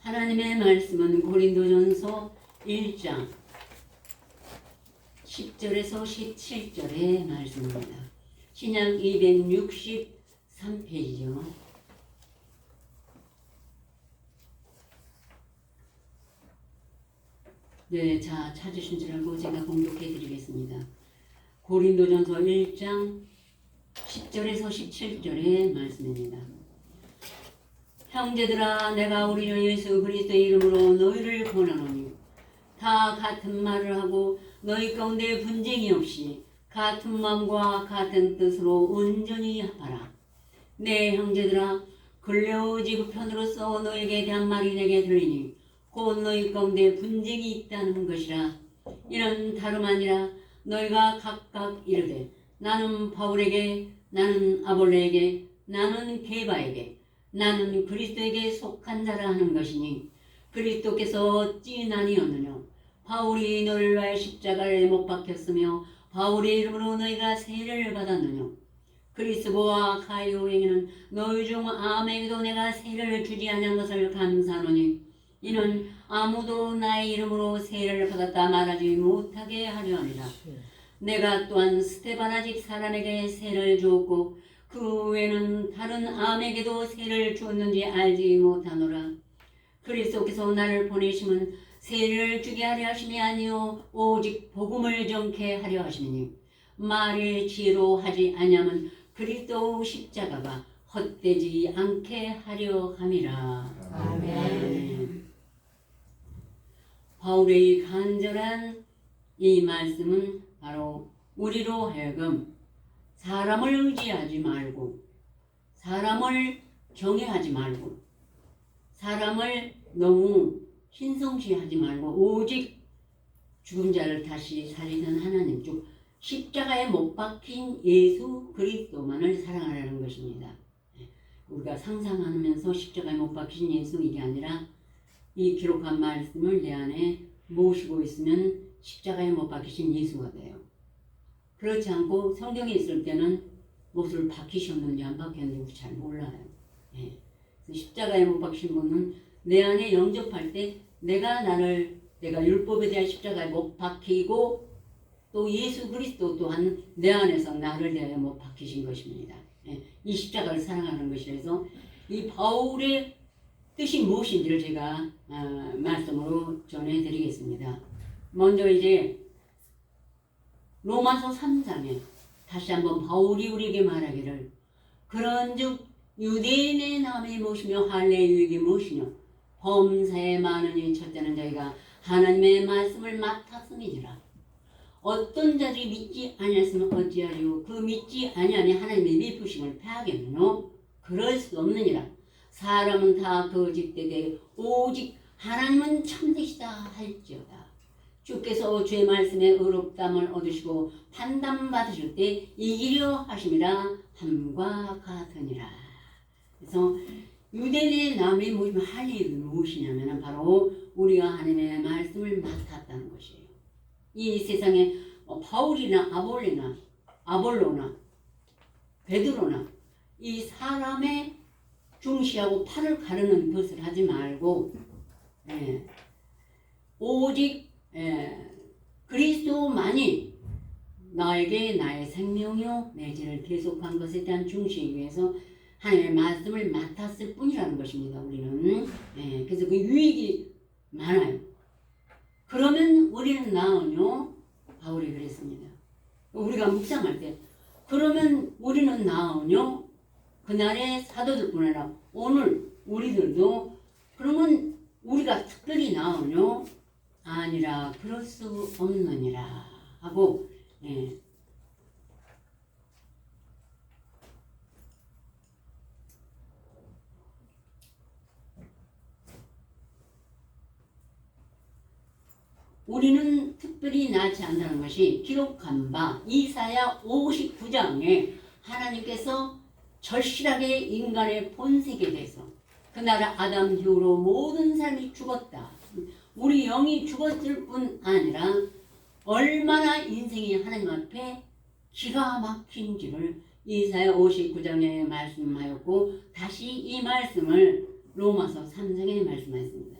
하나님의 말씀은 고린도전서 1장 10절에서 17절의 말씀입니다. 신약 263페이지요. 네, 자, 찾으신 줄 알고 제가 공독해 드리겠습니다. 고린도전서 1장 10절에서 17절의 말씀입니다. 형제들아, 내가 우리 주 예수 그리스도의 이름으로 너희를 권하노니 다 같은 말을 하고 너희 가운데 분쟁이 없이 같은 마음과 같은 뜻으로 온전히 합하라. 내 형제들아, 글레오지구 편으로서 너에게 대한 말이 내게 들리니 곧 너희 가운데 분쟁이 있다는 것이라. 이는 다름 아니라 너희가 각각 이르되 나는 바울에게, 나는 아볼로에게, 나는 게바에게, 나는 그리스도에게 속한 자라 하는 것이니 그리스도께서 어찌 나뉘었느냐. 바울이 너를 위하여 십자가에 못 박혔으며 바울의 이름으로 너희가 세례를 받았느냐. 그리스도와 가이오에게는 너희 중 아무에게도 내가 세례를 주지 아니한 것을 감사하노니 이는 아무도 나의 이름으로 세례를 받았다 말하지 못하게 하려 함이라. 내가 또한 스데바나 집 사람에게 세례를 주었고 그 외에는 다른 아무에게도 세례를 주었는지 알지 못하노라. 그리스도께서 나를 보내심은 세례를 주게 하려 하심이 아니요 오직 복음을 전케 하려 하심이니 말의 지혜로 하지 아니함은 그리스도 십자가가 헛되지 않게 하려 함이라. 아멘. 바울의 간절한 이 말씀은 바로 우리로 하여금 사람을 의지하지 말고, 사람을 경외하지 말고, 사람을 너무 신성시하지 말고 오직 죽은 자를 다시 살리는 하나님, 즉 십자가에 못 박힌 예수 그리스도만을 사랑하라는 것입니다. 우리가 상상하면서 십자가에 못 박힌 예수, 이게 아니라 이 기록한 말씀을 내 안에 모시고 있으면 십자가에 못 박히신 예수가 돼요. 그렇지 않고 성경에 있을 때는 못을 박히셨는지 안 박혔는지 잘 몰라요. 예. 십자가에 못 박힌 분은 내 안에 영접할 때 내가 율법에 대한 십자가에 못 박히고 또 예수 그리스도 또한 내 안에서 나를 대하여 못 박히신 것입니다. 예. 이 십자가를 사랑하는 것이라서 이 바울의 뜻이 무엇인지를 제가 말씀으로 전해드리겠습니다. 먼저 이제 로마서 3장에 다시 한번 바울이 우리에게 말하기를 그런즉 유대인의 남이 무엇이며 할례의 유익이 무엇이냐. 범사에 많으니 첫째는 저희가 하나님의 말씀을 맡았음이니라. 어떤 자들이 믿지 아니하였으면 어찌하리요. 그 믿지 아니하니 하나님의 미쁘심을 패하겠느뇨. 그럴 수 없느니라. 사람은 다 거짓되되 오직 하나님은 참되시다 할지어다. 주께서 주의 말씀에 의롭담을 얻으시고 판단받으실 때 이기려 하심이라 함과 같으니라. 그래서 유대인의 남이 할 일이 무엇이냐면 바로 우리가 하나님의 말씀을 맡았다는 것이에요. 이 세상에 바울이나 아볼로나 베드로나 이 사람의 중시하고 팔을 가르는 것을 하지 말고 오직 그리스도만이 나에게 나의 생명이요 내 죄를 계속한 것에 대한 중시하기 위해서 하나님의 말씀을 맡았을 뿐이라는 것입니다. 우리는 그래서 그 유익이 많아요. 그러면 우리는 나으뇨. 바울이 그랬습니다. 우리가 묵상할 때 그러면 우리는 나으뇨. 그날의 사도들뿐 아니라 오늘 우리들도 그러면 우리가 특별히 나으뇨. 아니라 그럴 수 없느니라 하고 우리는 특별히 나지 않다는 것이 기록한 바 이사야 59장에 하나님께서 절실하게 인간의 본색에 대해서 그날 아담 이후로 모든 사람이 죽었다. 우리 영이 죽었을 뿐 아니라 얼마나 인생이 하나님 앞에 기가 막힌지를 이사야 59장에 말씀하였고 다시 이 말씀을 로마서 3장에 말씀하였습니다.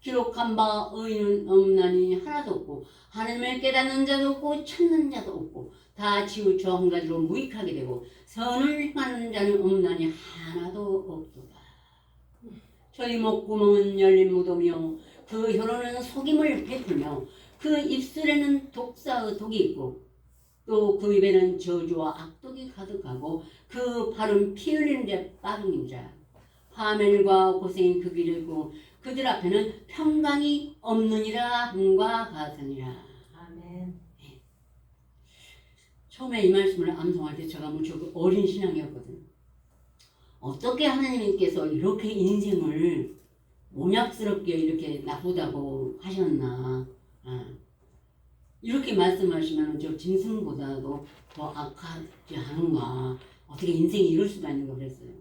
기록한 바 의인은 없나니 하나도 없고 하나님을 깨닫는 자도 없고 찾는 자도 없고 다 치우쳐 한 가지로 무익하게 되고 선을 행하는 자는 없나니 하나도 없도다. 저희 목구멍은 열린 무덤이요 그 혀로는 속임을 베풀며 그 입술에는 독사의 독이 있고 또 그 입에는 저주와 악독이 가득하고 그 발은 피 흘리는 데 빠른 자 화면과 고생이 그 길을 있고 그들 앞에는 평강이 없느니라 함과 같으니라. 아멘. 네. 처음에 이 말씀을 암송할 때 제가 무척 어린 신앙이었거든요. 어떻게 하나님께서 이렇게 인생을 온약스럽게 이렇게 나쁘다고 하셨나. 이렇게 말씀하시면 저 짐승보다도 더 악하지 않은가. 어떻게 인생이 이럴 수가 있는가 그랬어요.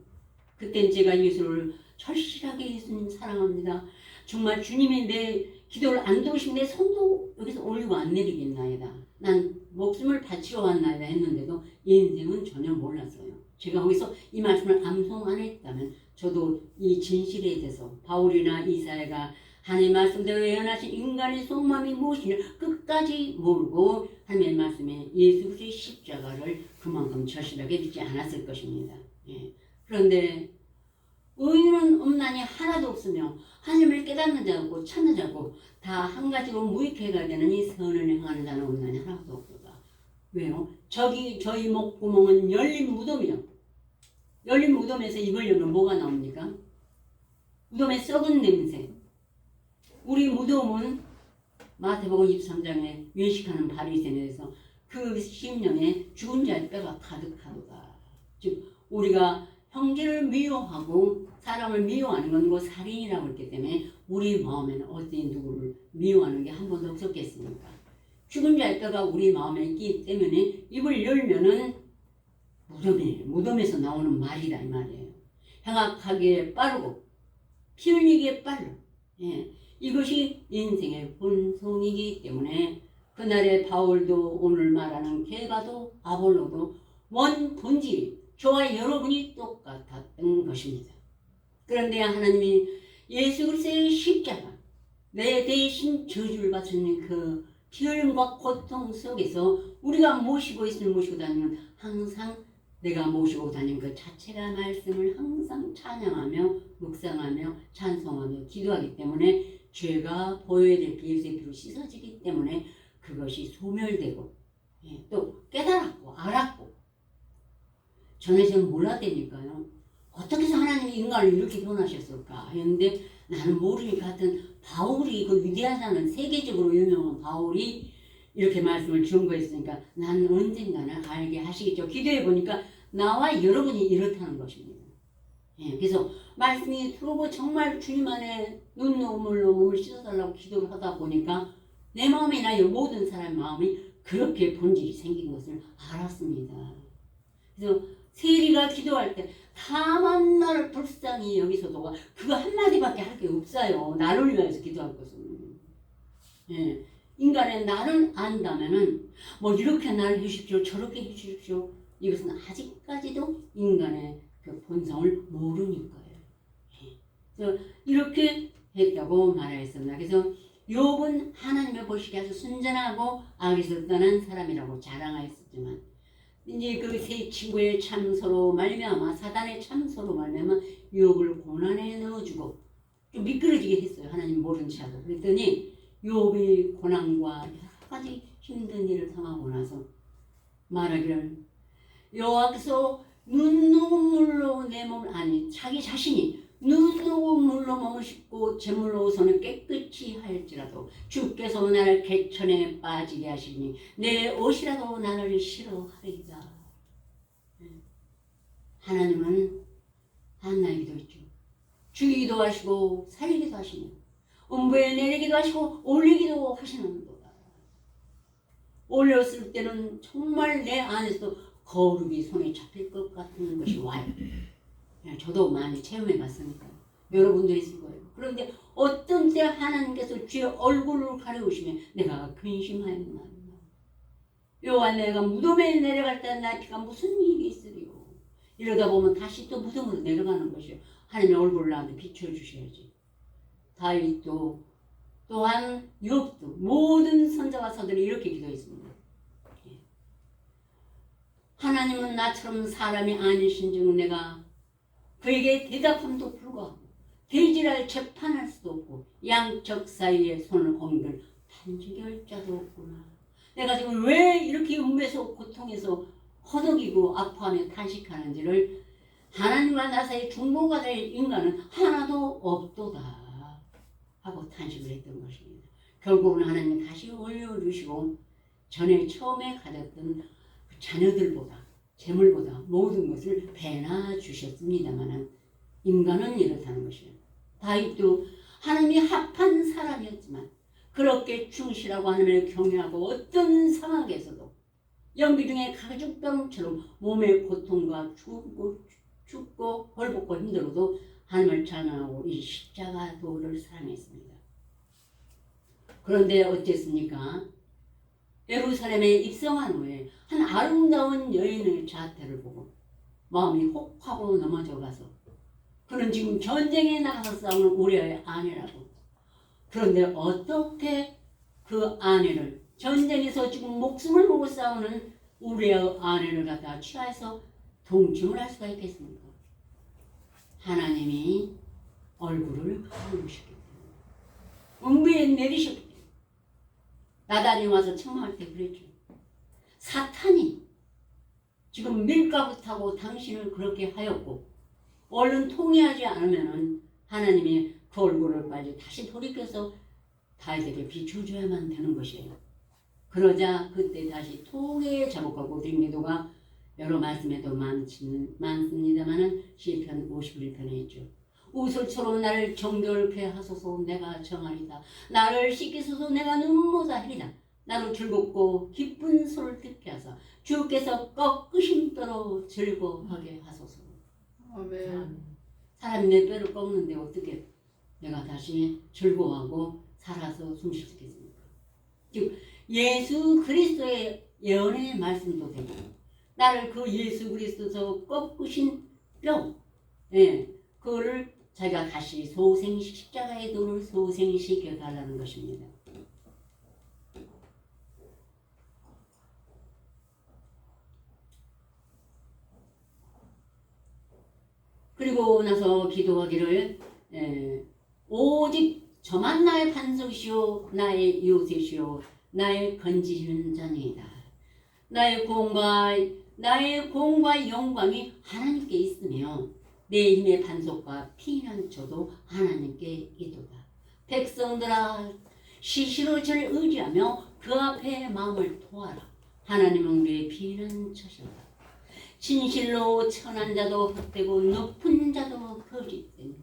그땐 제가 예수를 절실하게 예수님 사랑합니다. 정말 주님이 내 기도를 안 도우시면 내 손도 여기서 올리고 안 내리겠나이다. 난 목숨을 바치러 왔나이다 했는데도 이 인생은 전혀 몰랐어요. 제가 거기서 이 말씀을 암송 안 했다면 저도 이 진실에 대해서 바울이나 이사야가 하나님의 말씀대로 예언하신 인간의 속마음이 무엇이냐 끝까지 모르고 하나님의 말씀에 예수 그리스도의 십자가를 그만큼 절실하게 믿지 않았을 것입니다. 예. 그런데 의인은 없나니 하나도 없으며 하나님을 깨닫는 자고 찾는 자고 다 한 가지로 무익해가 되느니 선을 행하는 자는 없나니 하나도 없도다. 왜요? 저희 목구멍은 열린 무덤이요. 열린 무덤에서 입을 열면 뭐가 나옵니까? 무덤의 썩은 냄새. 우리 무덤은 마태복음 23장에 외식하는 바리새인에서 그 심령에 죽은 자의 뼈가 가득하도다. 즉 우리가 형제를 미워하고 사람을 미워하는 건 그 살인이라고 했기 때문에 우리 마음에는 어디 누구를 미워하는 게 한 번도 없었겠습니까? 죽은 자의 뼈가 우리 마음에 있기 때문에 입을 열면은 무덤에서 나오는 말이다 이 말이에요. 행악하기에 빠르고 피 흘리기에 빨라. 예. 이것이 인생의 본성이기 때문에 그날의 바울도 오늘 말하는 게바도 아볼로도 원 본질이 저와 여러분이 똑같았던 것입니다. 그런데 하나님이 예수 그리스도의 십자가 내 대신 저주를 받는 그 피흘림과 고통 속에서 우리가 모시고 있으면 모시고 다니면 항상 내가 모시고 다니는 그 자체가 말씀을 항상 찬양하며 묵상하며 찬송하며 기도하기 때문에 죄가 보여야 될 예수의 피로 씻어지기 때문에 그것이 소멸되고 또 깨달았고 알았고 전에는 몰랐다니까요. 어떻게 해서 하나님이 인간을 이렇게 변하셨을까 했는데 나는 모르니까 하여튼 바울이 그 위대한 사람 세계적으로 유명한 바울이 이렇게 말씀을 증거했으니까 나는 언젠가는 알게 하시겠죠. 기도해 보니까 나와 여러분이 이렇다는 것입니다. 예, 그래서 말씀이 들어오고 정말 주님 안에 눈물로 몸을 씻어달라고 기도를 하다 보니까 내 마음이나 모든 사람의 마음이 그렇게 본질이 생긴 것을 알았습니다. 그래서 세리가 기도할 때 다만 나를 불쌍히 여기서도 그거 한마디밖에 할 게 없어요. 나를 위해서 기도할 것은. 예, 인간의 나를 안다면은 뭐 이렇게 나를 해주십시오 저렇게 해주십시오 이것은 아직까지도 인간의 그 본성을 모르니까요. 예. 그래서 이렇게 했다고 말하였습니다. 그래서 욥은 하나님의 보시기에 아주 순전하고 악에서 떠난 사람이라고 자랑하였지만 이제 그 세 친구의 참소로 말미암아 사단의 참소로 말미암아 욥을 고난에 넣어주고 좀 미끄러지게 했어요. 하나님 모른 체하고 그랬더니 욥이 고난과 여러 가지 힘든 일을 당하고 나서 말하기를 여호와께서 눈물로 내 몸을 아니 자기 자신이 눈물로 몸을 씻고 제물로 손을 깨끗이 할지라도 주께서 나를 개천에 빠지게 하시니 내 옷이라도 나를 싫어하리이다. 하나님은 한나의 기도했죠. 죽이기도 하시고 살리기도 하시니 음부에 내리기도 하시고 올리기도 하시는도다. 올렸을 때는 정말 내 안에서 거룩이 손에 잡힐 것 같은 것이 와요. 저도 많이 체험해 봤으니까요. 여러분도 있을 거예요. 그런데 어떤 때 하나님께서 주의 얼굴을 가려우시면 내가 근심하였나. 여호와 내가 무덤에 내려갈 때 나의 피가 무슨 일이 있으리요. 이러다 보면 다시 또 무덤으로 내려가는 것이요. 하나님의 얼굴을 나한테 비춰주셔야지. 다윗도 또한 욥도 모든 선자와 서들이 이렇게 기도했습니다. 하나님은 나처럼 사람이 아니신즉 내가 그에게 대답함도 불구하고 대지를 재판할 수도 없고 양적 사이에 손을 옮길 단지할 자도 없구나. 내가 지금 왜 이렇게 음에서 고통에서 허덕이고 아파하며 탄식하는지를 하나님과 나 사이 중보가 될 인간은 하나도 없도다 하고 탄식을 했던 것입니다. 결국은 하나님이 다시 올려주시고 전에 처음에 가졌던 그 자녀들보다 재물보다 모든 것을 배나 주셨습니다마는 인간은 이렇다는 것이에요. 다윗도 하나님이 합한 사람이었지만 그렇게 충실하고 하나님을 경외하고 어떤 상황에서도 연기 중에 가죽병처럼 몸의 고통과 춥고 벌겋고 힘들어도 하나님을 찬양하고 이 십자가 도를 사랑했습니다. 그런데 어쨌습니까? 예루살렘에 입성한 후에 한 아름다운 여인의 자태를 보고 마음이 혹하고 넘어져 가서 그는 지금 전쟁에 나가서 싸우는 우리의 아내라고. 그런데 어떻게 그 아내를 전쟁에서 지금 목숨을 걸고 싸우는 우리의 아내를 갖다 취하해서 동침을 할 수가 있겠습니까? 하나님이 얼굴을 가리우셨기 때문에 음부에 내리셨기 때문에 나단이 와서 청망할 때 그랬죠. 사탄이 지금 밀가부 타고 당신을 그렇게 하였고 얼른 통회하지 않으면 하나님이 그 얼굴을 빨리 다시 돌이켜서 다윗에게 비춰줘야만 되는 것이에요. 그러자 그때 다시 통회의 자복하고 드린 기도가 여러 말씀에도 많습니다만은 시편 51편에 있죠. 우슬처럼 나를 정결케 하소서 내가 정하리다. 나를 씻기소서 내가 눈보다 하리다. 나로 즐겁고 기쁜 소를 듣게 하사 주께서 꺾으신 뼈로 즐거워하게 하소서. 아멘. 사람이 내 뼈를 꺾는데 어떻게 내가 다시 즐거워하고 살아서 숨 쉴 수 있겠습니까? 즉 예수 그리스도의 예언의 말씀도 되고 나를 그 예수 그리스도에서 꺾으신 뼈, 그거를 자기가 다시 십자가의 도를 소생시켜 달라는 것입니다. 그리고 나서 기도하기를 오직 저만 나의 반석이시오 나의 요새시오 나의 건지시는 자니이다. 나의 공과 영광이 하나님께 있으며 내 힘의 반석과 피난처도 하나님께 있도다. 백성들아 시시로 저를 의지하며 그 앞에 마음을 토하라. 하나님은 우리의 피난처시다. 진실로 천한 자도 헛되고 높은 자도 거짓되니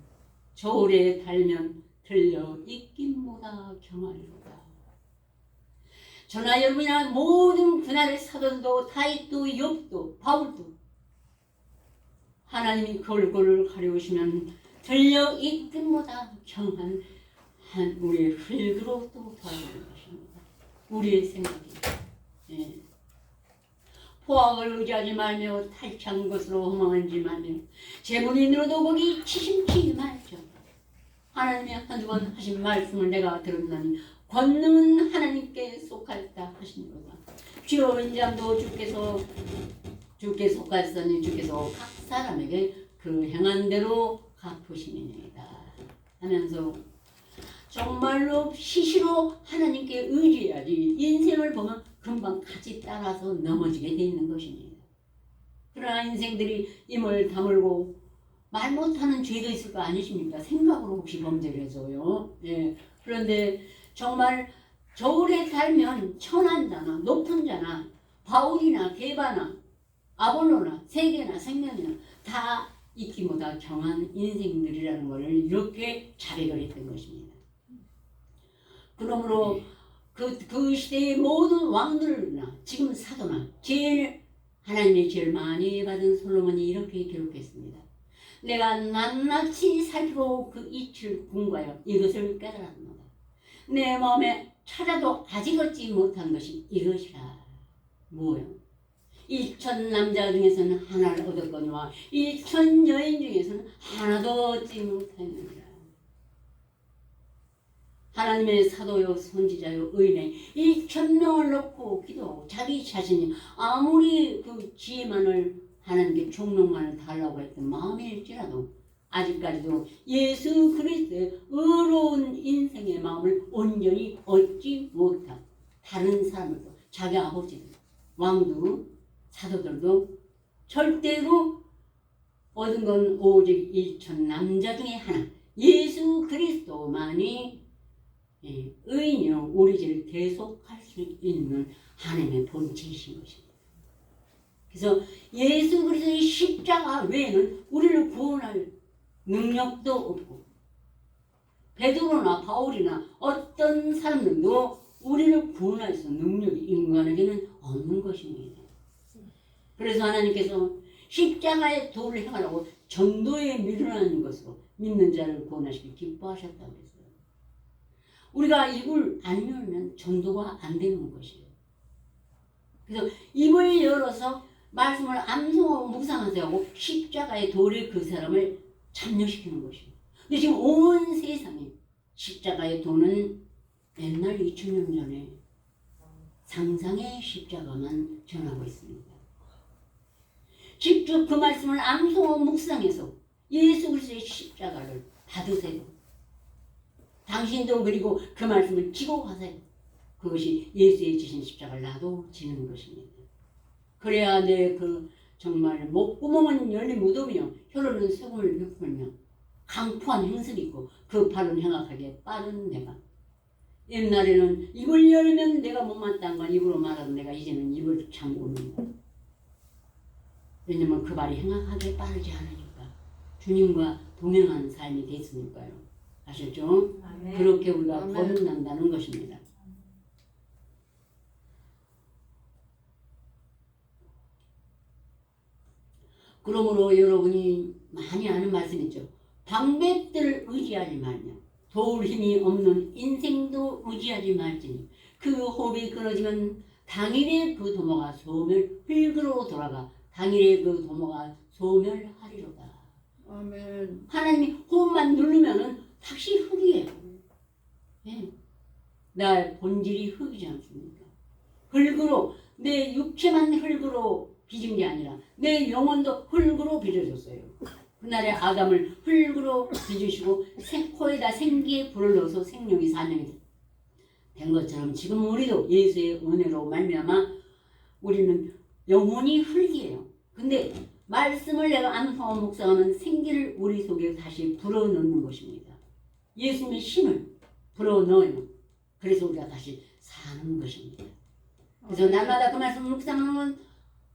저울에 달면 들려 있긴보다 경하리로다. 저나 여러분이나 모든 그날의 사도도 다윗도 욥도 바울도 하나님이 그 얼굴을 가려우시면 들려 있긴보다 경한 한 우리의 흙으로 또 돌아가는 것입니다. 우리의 생각이 포악을 의지하지 말며 탈취한 것으로 허망하지 말며 재물인으로도 거기 치심치 말죠. 하나님이 한두 번 하신 말씀을 내가 들었나니 권능은 하나님께 속하였다 하시니로다. 주여 인자도 주께 속하였으니 주께서 각 사람에게 그 행한 대로 갚으시니이다 하면서 정말로 시시로 하나님께 의지해야지 인생을 보면 금방 같이 따라서 넘어지게 돼 있는 것입니다. 그러나 인생들이 힘을 다물고 말 못하는 죄도 있을 거 아니십니까? 생각으로 혹시 범죄를 해서요. 그런데 정말 저울에 달면 천한 자나 높은 자나 바울이나 게바나 아볼로나 세계나 생명이나 다 있기보다 경한 인생들이라는 것을 이렇게 자백을 했던 것입니다. 그러므로 그 시대의 모든 왕들이나 지금 사도나 하나님의 제일 많이 받은 솔로몬이 이렇게 기록했습니다. 내가 낱낱이 살피고 그 이치를 궁구하여 이것을 깨달았노라. 내 마음에 찾아도 아직 얻지 못한 것이 이것이라. 뭐요? 1천 남자 중에서는 하나를 얻었거니와 1천 여인 중에서는 하나도 얻지 못했느니라. 하나님의 사도요 선지자요 의인의 이 천명을 놓고 기도하고 자기 자신이 아무리 그 지혜만을 하나님께 총명만을 달라고 했던 마음일지라도 아직까지도 예수 그리스도의 의로운 인생의 마음을 온전히 얻지 못한 다른 사람들도 자기 아버지들, 왕도, 사도들도 절대로 얻은 건 오직 일천 남자 중에 하나 예수 그리스도만이 의인이요 우리 죄를 대속할 수 있는 하나님의 본체이신 것입니다. 그래서 예수 그리스도의 십자가 외에는 우리를 구원할 능력도 없고 베드로나 바울이나 어떤 사람들도 우리를 구원할 수 있는 능력이 인간에게는 없는 것입니다. 그래서 하나님께서 십자가의 도를 행하라고 전도에 미련한 것으로 믿는 자를 구원하시기 기뻐하셨다고 했어요. 우리가 입을 안 열면 전도가 안 되는 것이에요. 그래서 입을 열어서 말씀을 암송하고 묵상하세요. 십자가의 도를 그 사람을 참여시키는 것이에요. 근데 지금 온 세상에 십자가의 도는 옛날 2000년 전에 상상의 십자가만 전하고 있습니다. 직접 그 말씀을 암송하고 묵상해서 예수 그리스도의 십자가를 받으세요. 당신도 그리고 그 말씀을 지고 가세요. 그것이 예수의 지신 십자가를 나도 지는 것입니다. 그래야 내 그 정말 목구멍은 열린 무덤이요 혀로는 쇠고를 베풀며 강포한 행색이 있고 그 발은 행악하게 빠른 내가 옛날에는 입을 열면 내가 못마땅한 건 입으로 말하던 내가 이제는 입을 잠그는다. 왜냐면 그 발이 행악하게 빠르지 않으니까 주님과 동행하는 삶이 됐으니까요. 아셨죠? 아멘. 그렇게 우리가 거듭난다는 것입니다. 그러므로 여러분이 많이 아는 말씀이죠. 방백들을 의지하지 말며 도울 힘이 없는 인생도 의지하지 말지니 그 호흡이 끊어지면 당일에 그 도모가 소멸 흙으로 돌아가 당일에 그 도모가 소멸하리로다. 아멘. 하나님이 호흡만 누르면은 다시 흙이에요. 네. 나의 본질이 흙이지 않습니까? 흙으로 내 육체만 흙으로 빚은 게 아니라 내 영혼도 흙으로 빚어졌어요. 그날에 아담을 흙으로 빚으시고 코에다 생기의 불을 넣어서 생명이 사명이 된 것처럼 지금 우리도 예수의 은혜로 말미암아 우리는 영혼이 흙이에요. 근데 말씀을 내가 암송하고 묵상하면 생기를 우리 속에 다시 불어넣는 것입니다. 예수님의 힘을 불어넣어요. 그래서 우리가 다시 사는 것입니다. 그래서 날마다 그 말씀을 묵상하는 건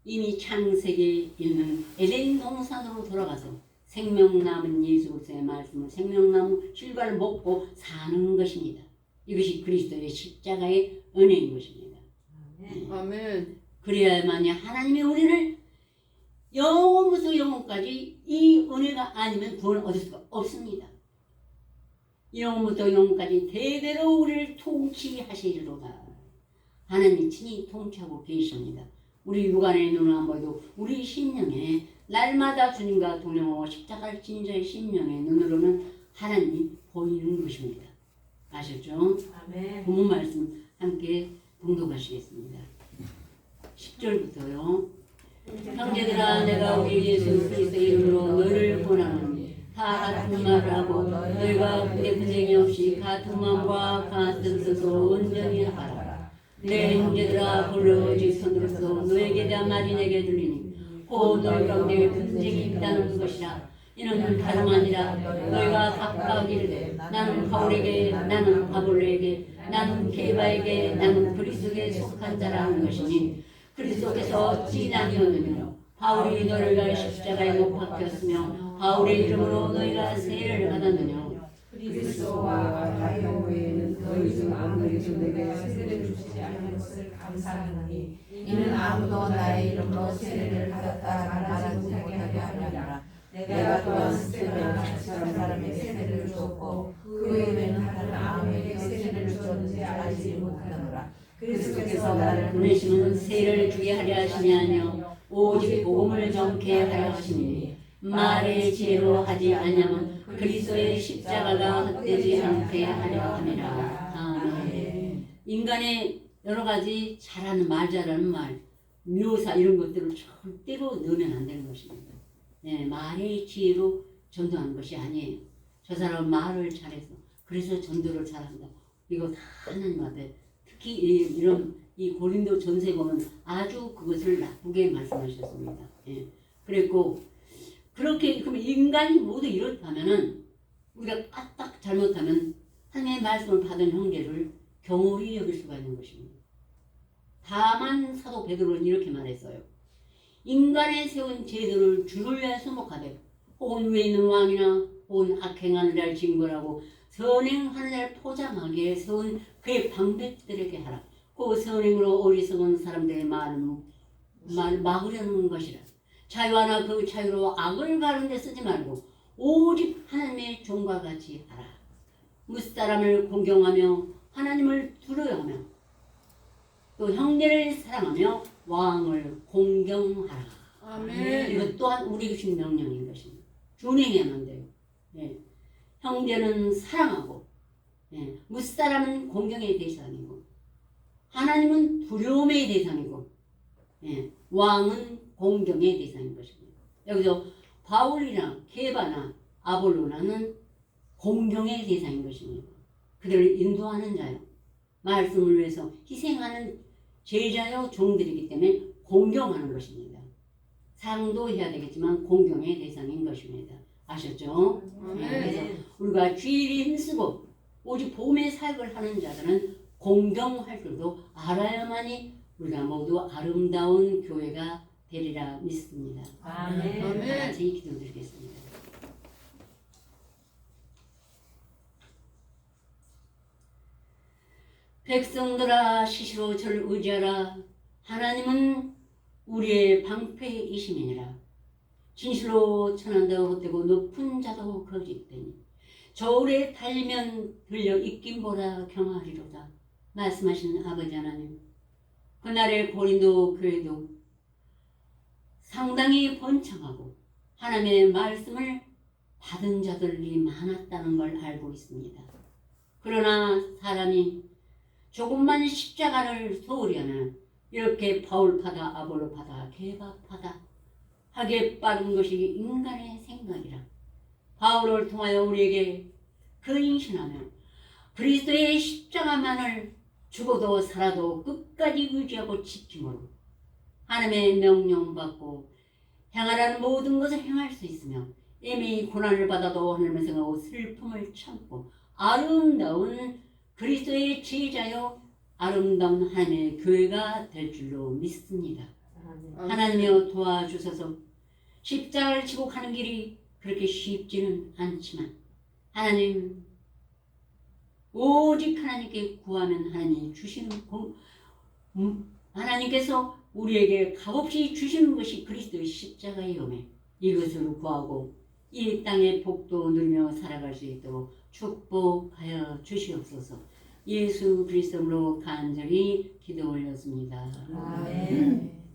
이미 창세기에 있는 에덴 동산으로 돌아가서 생명나무 예수 그리스도의 말씀을 생명나무 실과를 먹고 사는 것입니다. 이것이 그리스도의 십자가의 은혜인 것입니다. 아멘. 그래야만이 하나님이 우리를 영원부터 영원까지 이 은혜가 아니면 구원을 얻을 수가 없습니다. 영원부터 영원까지 대대로 우리를 통치하시리로다. 하나님이 친히 통치하고 계십니다. 우리 육안의 눈은 안 보여도 우리 심령에 날마다 주님과 동행하고 십자가를 지닌 자의 심령의 눈으로는 하나님이 보이는 것입니다. 아셨죠? 아멘. 본문 말씀 함께 봉독하시겠습니다. 10절부터요. 형제들아 내가 우리 예수 그리스도의 이름으로 너희를 권하노니 다 같은 말을 하고 너희가 후대 분쟁이 없이 같은 마음과 같은 뜻으로 온전히 하라. 내 형제들아 불러 오직 손으로서 너에게 대한 말이 내게 들리니 곧 너희 가운데 분쟁이 있다는 것이라. 이는 다름 아니라 너희가 각각 이르되 나는 바울에게 나는 아볼로에게 나는 게바에게 나는 그리스도에 속한 자라는 것이니 그리스도께서 어찌 나뉘었느냐. 바울이 너를 위하여 십자가에 못 박혔으며 바울의 이름으로 너희가 세례를 받았느냐. 그리스도와 다이오 외에는 너희 중 아무에게도 내가 세례를 주시지 않은 것을 감사하노니 이는 아무도 나의 이름으로 세례를 받았다 말하지 못하게 하느니라. 내가 또한 스테반 같이 한 사람에게 세례를 주었고 그 외에는 다른 아무에게 세례를 주었는지 알지 못하노라. 그리스도께서 나를 보내시면 세례를 주게 하려 하시니 아니요 오직 복음을 전케 하려 하시니 말의 지혜로 하지 아니하면 그리스도의 십자가가 헛되지 않게 하려 함이라. 아멘. 인간의 여러 가지 잘하는 말 잘하는 말 묘사 이런 것들을 절대로 넣으면 안 되는 것입니다. 네, 말의 지혜로 전도하는 것이 아니에요. 저 사람은 말을 잘해서 그래서 전도를 잘한다. 이거 다 하나님 앞에 특히 이 고린도 전서에 보면 아주 그것을 나쁘게 말씀하셨습니다. 예. 그랬고 그렇게 그러면 인간이 모두 이렇다면은 우리가 까딱 잘못하면 하나님의 말씀을 받은 형제를 경홀히 여길 수가 있는 것입니다. 다만 사도 베드로는 이렇게 말했어요. 인간의 세운 제도를 주를 위하여 수목하되 혹은 위에 있는 왕이나 혹은 악행하는 자를 징벌하고 선행하는 자를 포장하기에 세운 그의 방백들에게 하라. 그 선행으로 어리석은 사람들의 말을 막으려는 것이라. 자유하나 그 자유로 악을 가르는 데 쓰지 말고 오직 하나님의 종과 같이 하라. 무사람을 공경하며 하나님을 두려워하며 또 형제를 사랑하며 왕을 공경하라. 아멘. 이것 또한 우리 주신 명령인 것입니다. 준행해야만 돼요. 예. 형제는 사랑하고 예. 무사람은 공경의 대상이고 하나님은 두려움의 대상이고 예. 왕은 공경의 대상인 것입니다. 여기서 바울이나 케바나 아볼로나는 공경의 대상인 것입니다. 그들을 인도하는 자요. 말씀을 위해서 희생하는 제자요 종들이기 때문에 공경하는 것입니다. 사랑도 해야 되겠지만 공경의 대상인 것입니다. 아셨죠? 그래서 우리가 주일에 힘쓰고 오직 복음의 사역을 하는 자들은 공경할 줄도 알아야만이 우리가 모두 아름다운 교회가 되리라 믿습니다. 아멘. 같이 기도드리겠습니다. 백성들아 시시로 저를 의지하라. 하나님은 우리의 방패이심이니라. 진실로 천한도 헛되고 높은 자도 거짓되니 저울에 달리면 들려 입긴 보라 경하리로다. 말씀하신 아버지 하나님, 그날의 고린도 교회도 상당히 번창하고 하나님의 말씀을 받은 자들이 많았다는 걸 알고 있습니다. 그러나 사람이 조금만 십자가를 소홀히 하면 이렇게 바울파다 아볼로파다 개바파다 하게 빠른 것이 인간의 생각이라. 바울을 통하여 우리에게 근신하며 그리스도의 십자가만을 죽어도 살아도 끝까지 의지하고 지킴으로 하나님의 명령받고 행하라는 모든 것을 행할 수 있으며 이미 고난을 받아도 하나님을 생각하고 슬픔을 참고 아름다운 그리스도의 제자요 아름다운 하나님의 교회가 될 줄로 믿습니다. 하나님이여 도와주셔서 십자가를 지고 가는 길이 그렇게 쉽지는 않지만 하나님 오직 하나님께 구하면 하나님 주시는 하나님께서 우리에게 값없이 주시는 것이 그리스도의 십자가의 요매. 이것을 구하고 이 땅의 복도 누리며 살아갈 수 있도록 축복하여 주시옵소서. 예수 그리스도로 간절히 기도 올렸습니다. 아멘.